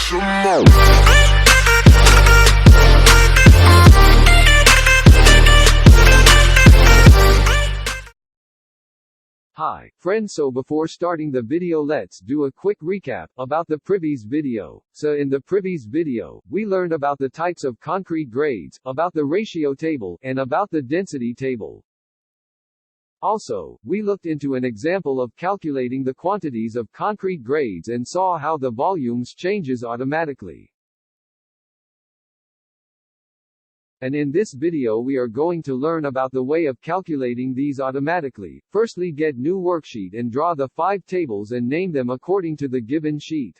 Hi, friends, so before starting the video let's do a quick recap about the previous video. So in the previous video, we learned about the types of concrete grades, about the ratio table, and about the density table. Also, we looked into an example of calculating the quantities of concrete grades and saw how the volumes changes automatically. And in this video we are going to learn about the way of calculating these automatically. Firstly, get new worksheet and draw the 5 tables and name them according to the given sheet.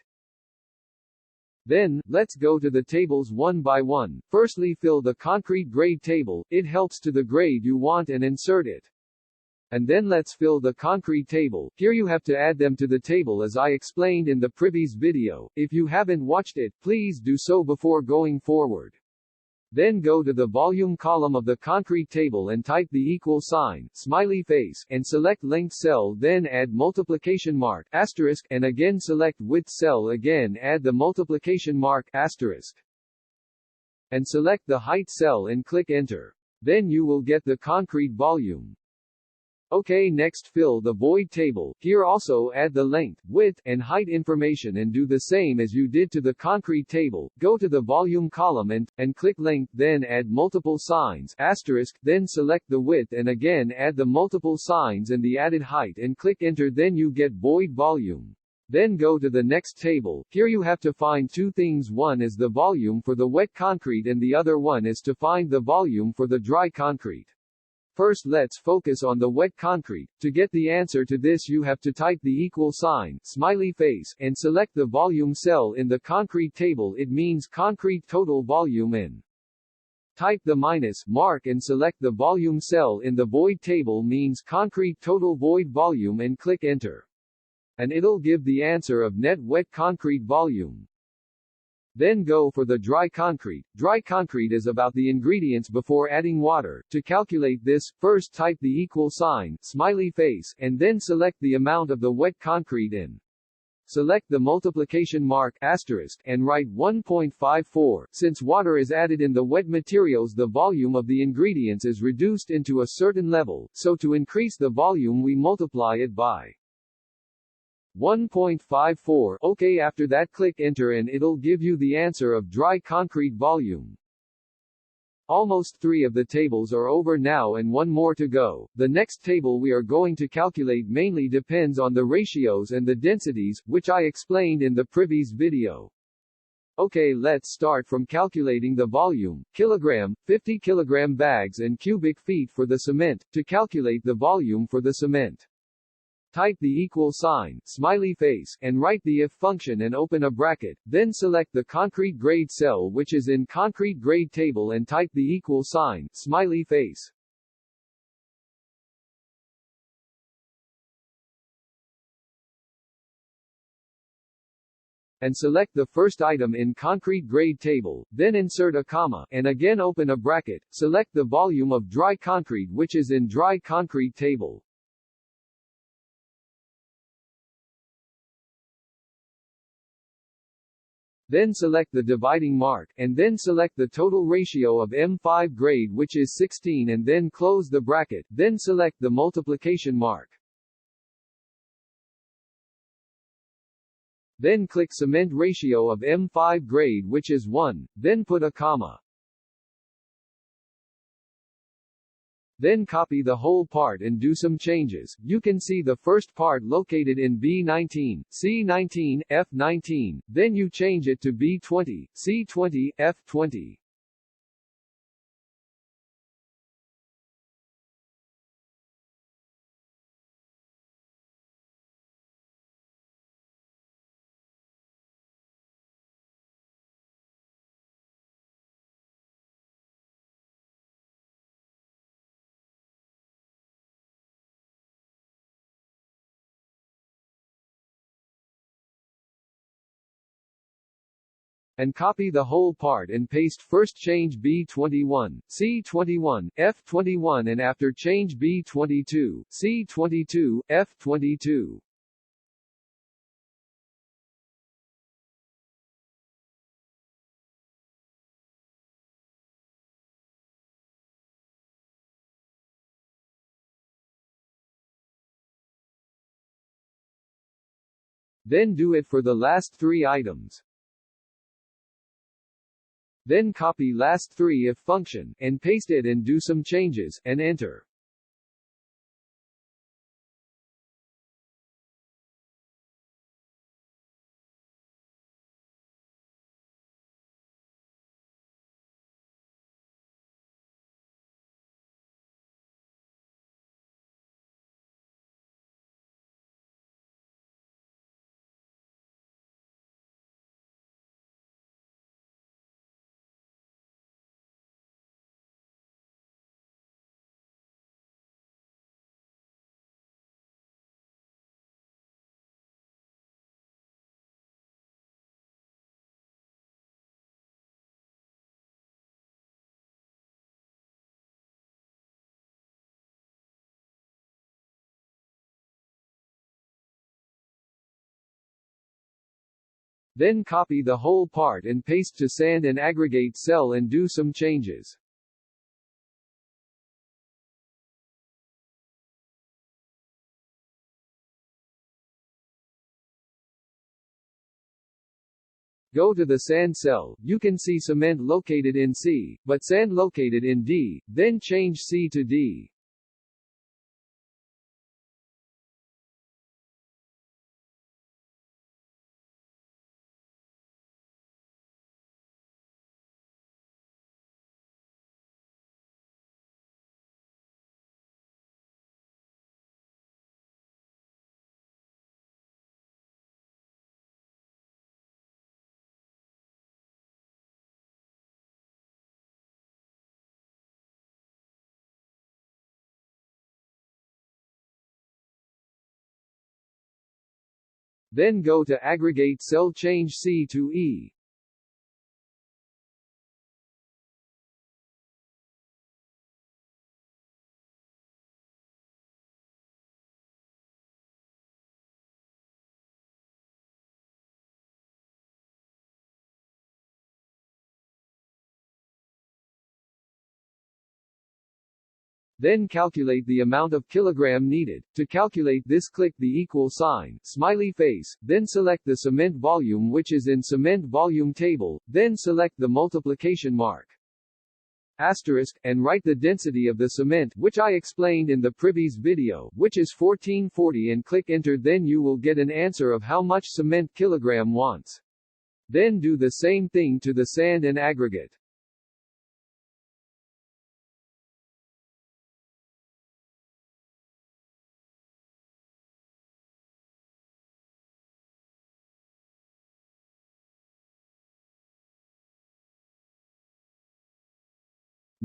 Then, let's go to the tables one by one. Firstly, fill the concrete grade table, it helps to the grade you want, and insert it. And then let's fill the concrete table. Here you have to add them to the table as I explained in the previous video. If you haven't watched it, please do so before going forward. Then go to the volume column of the concrete table and type the equal sign, smiley face, and select length cell, then add multiplication mark, asterisk, and again select width cell, again add the multiplication mark, asterisk, and select the height cell and click enter. Then you will get the concrete volume. Okay, next fill the void table. Here also add the length, width, and height information and do the same as you did to the concrete table. Go to the volume column and click length, then add multiple signs, asterisk, then select the width and again add the multiple signs and the added height and click enter, then you get void volume. Then go to the next table. Here you have to find two things. One is the volume for the wet concrete and the other one is to find the volume for the dry concrete. First let's focus on the wet concrete. To get the answer to this you have to type the equal sign, smiley face, and select the volume cell in the concrete table. It means concrete total volume in. Type the minus mark and select the volume cell in the void table, means concrete total void volume, and click enter. And it'll give the answer of net wet concrete volume. Then go for the dry concrete. Dry concrete is about the ingredients before adding water. To calculate this, first type the equal sign, smiley face, and then select the amount of the wet concrete in. Select the multiplication mark, asterisk, and write 1.54. Since water is added in the wet materials, the volume of the ingredients is reduced into a certain level, so to increase the volume we multiply it by 1.54. Okay, after that click enter and it'll give you the answer of dry concrete volume. Almost 3 of the tables are over now and 1 more to go. The next table we are going to calculate mainly depends on the ratios and the densities, which I explained in the previous video. Okay, let's start from calculating the volume, kilogram, 50 kilogram bags and cubic feet for the cement. To calculate the volume for the cement, type the equal sign, smiley face, and write the if function and open a bracket, then select the concrete grade cell which is in concrete grade table and type the equal sign, smiley face. And select the first item in concrete grade table, then insert a comma, and again open a bracket, select the volume of dry concrete which is in dry concrete table. Then select the dividing mark, and then select the total ratio of M5 grade which is 16 and then close the bracket, then select the multiplication mark. Then click cement ratio of M5 grade which is 1, then put a comma. Then copy the whole part and do some changes. You can see the first part located in B19, C19, F19, then you change it to B20, C20, F20. And copy the whole part and paste. First change B21, C21, F21 and after change B22, C22, F22. Then do it for the last 3 items. Then copy last 3 if function, and paste it and do some changes, and enter. Then copy the whole part and paste to sand and aggregate cell and do some changes. Go to the sand cell, you can see cement located in C, but sand located in D, then change C to D. Then go to aggregate cell, change C to E. Then calculate the amount of kilogram needed. To calculate this, click the equal sign, smiley face, then select the cement volume which is in cement volume table, then select the multiplication mark. Asterisk, and write the density of the cement, which I explained in the previous video, which is 1440, and click enter. Then you will get an answer of how much cement kilogram wants. Then do the same thing to the sand and aggregate.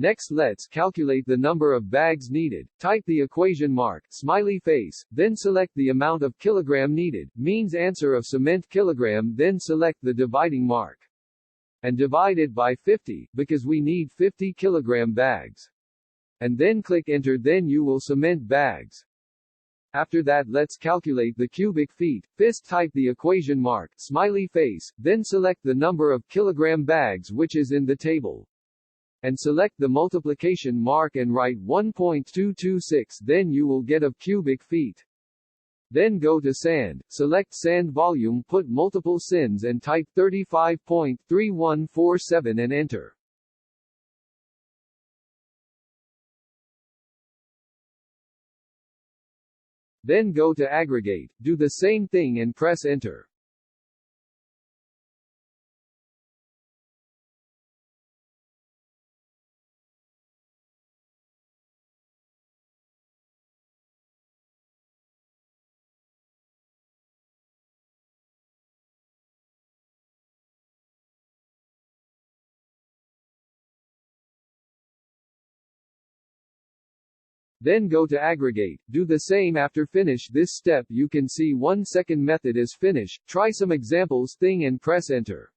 Next, let's calculate the number of bags needed. Type the equation mark, smiley face, then select the amount of kilogram needed, means answer of cement kilogram, then select the dividing mark. And divide it by 50, because we need 50 kilogram bags. And then click enter, then you will cement bags. After that, let's calculate the cubic feet. Fist, type the equation mark, smiley face, then select the number of kilogram bags which is in the table. And select the multiplication mark and write 1.226, then you will get of cubic feet. Then go to sand, select sand volume, put multiple sins and type 35.3147 and enter. Then go to aggregate, do the same thing and press enter. Then go to aggregate, do the same. After finish this step, you can see 1 second method is finished. Try some examples thing and press enter.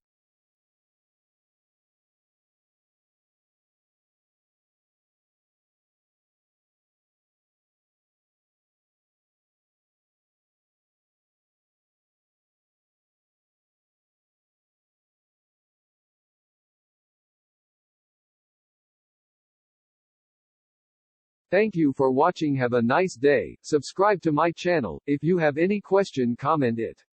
Thank you for watching. Have a nice day. Subscribe to my channel. If you have any question, comment it.